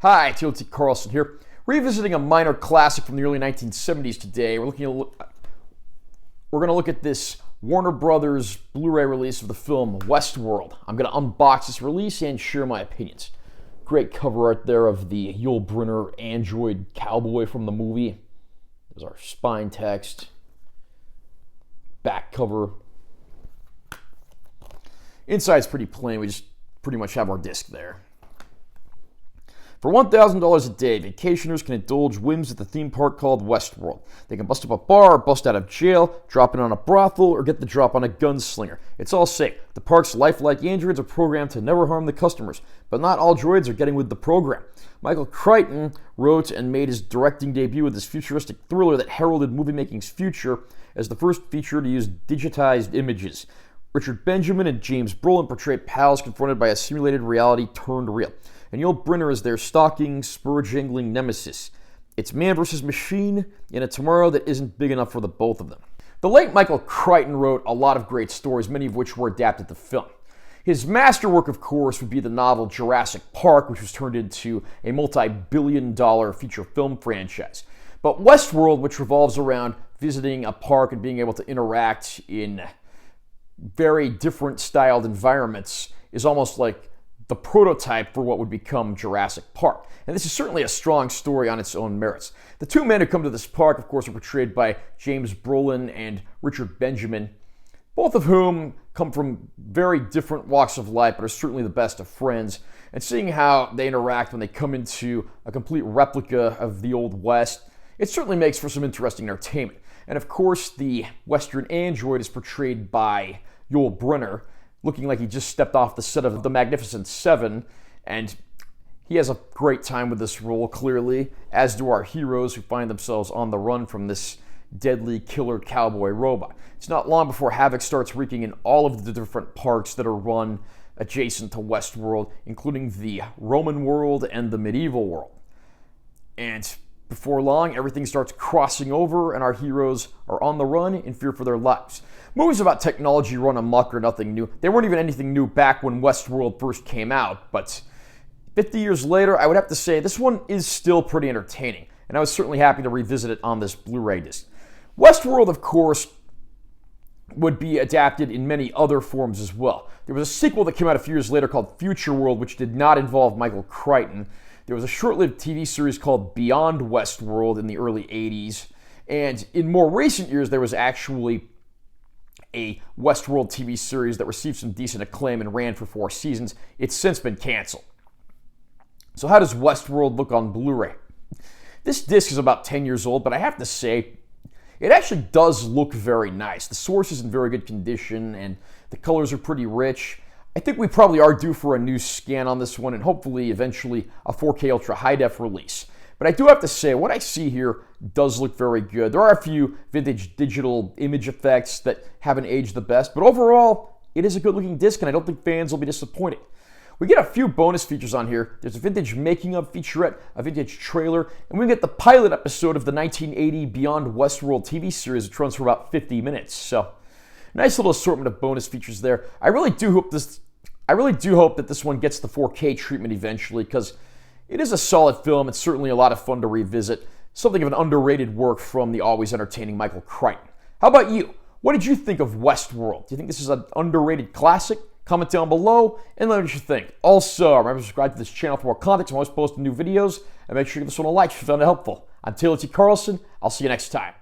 Hi, T.L.T. Carlson here. Revisiting a minor classic from the early 1970s today. We're going to look at this Warner Brothers Blu-ray release of the film Westworld. I'm going to unbox this release and share my opinions. Great cover art there of the Yul Brynner android cowboy from the movie. There's our spine text. Back cover. Inside's pretty plain. We just pretty much have our disc there. For $1,000 a day, vacationers can indulge whims at the theme park called Westworld. They can bust up a bar, bust out of jail, drop in on a brothel, or get the drop on a gunslinger. It's all safe. The park's lifelike androids are programmed to never harm the customers, but not all droids are getting with the program. Michael Crichton wrote and made his directing debut with this futuristic thriller that heralded movie-making's future as the first feature to use digitized images. Richard Benjamin and James Brolin portray pals confronted by a simulated reality turned real. And Yul Brynner is their stalking, spur-jingling nemesis. It's man versus machine in a tomorrow that isn't big enough for the both of them. The late Michael Crichton wrote a lot of great stories, many of which were adapted to film. His masterwork, of course, would be the novel Jurassic Park, which was turned into a multi-billion-dollar feature film franchise. But Westworld, which revolves around visiting a park and being able to interact in very different styled environments, is almost like the prototype for what would become Jurassic Park. And this is certainly a strong story on its own merits. The two men who come to this park, of course, are portrayed by James Brolin and Richard Benjamin, both of whom come from very different walks of life, but are certainly the best of friends. And seeing how they interact when they come into a complete replica of the Old West, it certainly makes for some interesting entertainment. And of course, the Western android is portrayed by Yul Brynner, looking like he just stepped off the set of The Magnificent Seven, and he has a great time with this role, clearly, as do our heroes who find themselves on the run from this deadly killer cowboy robot. It's not long before havoc starts wreaking in all of the different parks that are run adjacent to Westworld, including the Roman world and the medieval world. And before long, everything starts crossing over, and our heroes are on the run in fear for their lives. Movies about technology run amok are nothing new. They weren't even anything new back when Westworld first came out, but 50 years later, I would have to say this one is still pretty entertaining, and I was certainly happy to revisit it on this Blu-ray disc. Westworld, of course, would be adapted in many other forms as well. There was a sequel that came out a few years later called Future World, which did not involve Michael Crichton. There was a short-lived TV series called Beyond Westworld in the early 80s, and in more recent years, there was actually a Westworld TV series that received some decent acclaim and ran for 4 seasons. It's since been canceled. So how does Westworld look on Blu-ray? This disc is about 10 years old, but I have to say, it actually does look very nice. The source is in very good condition, and the colors are pretty rich. I think we probably are due for a new scan on this one, and hopefully, eventually, a 4K Ultra High-Def release. But I do have to say, what I see here does look very good. There are a few vintage digital image effects that haven't aged the best, but overall, it is a good-looking disc, and I don't think fans will be disappointed. We get a few bonus features on here. There's a vintage making-of featurette, a vintage trailer, and we get the pilot episode of the 1980 Beyond Westworld TV series, which runs for about 50 minutes. So, nice little assortment of bonus features there. I really do hope that this one gets the 4K treatment eventually, because it is a solid film. It's certainly a lot of fun to revisit. Something of an underrated work from the always entertaining Michael Crichton. How about you? What did you think of Westworld? Do you think this is an underrated classic? Comment down below and let me know what you think. Also, remember to subscribe to this channel for more content. I'm always posting new videos. And make sure you give this one a like if you found it helpful. I'm T.L.T. Carlson. I'll see you next time.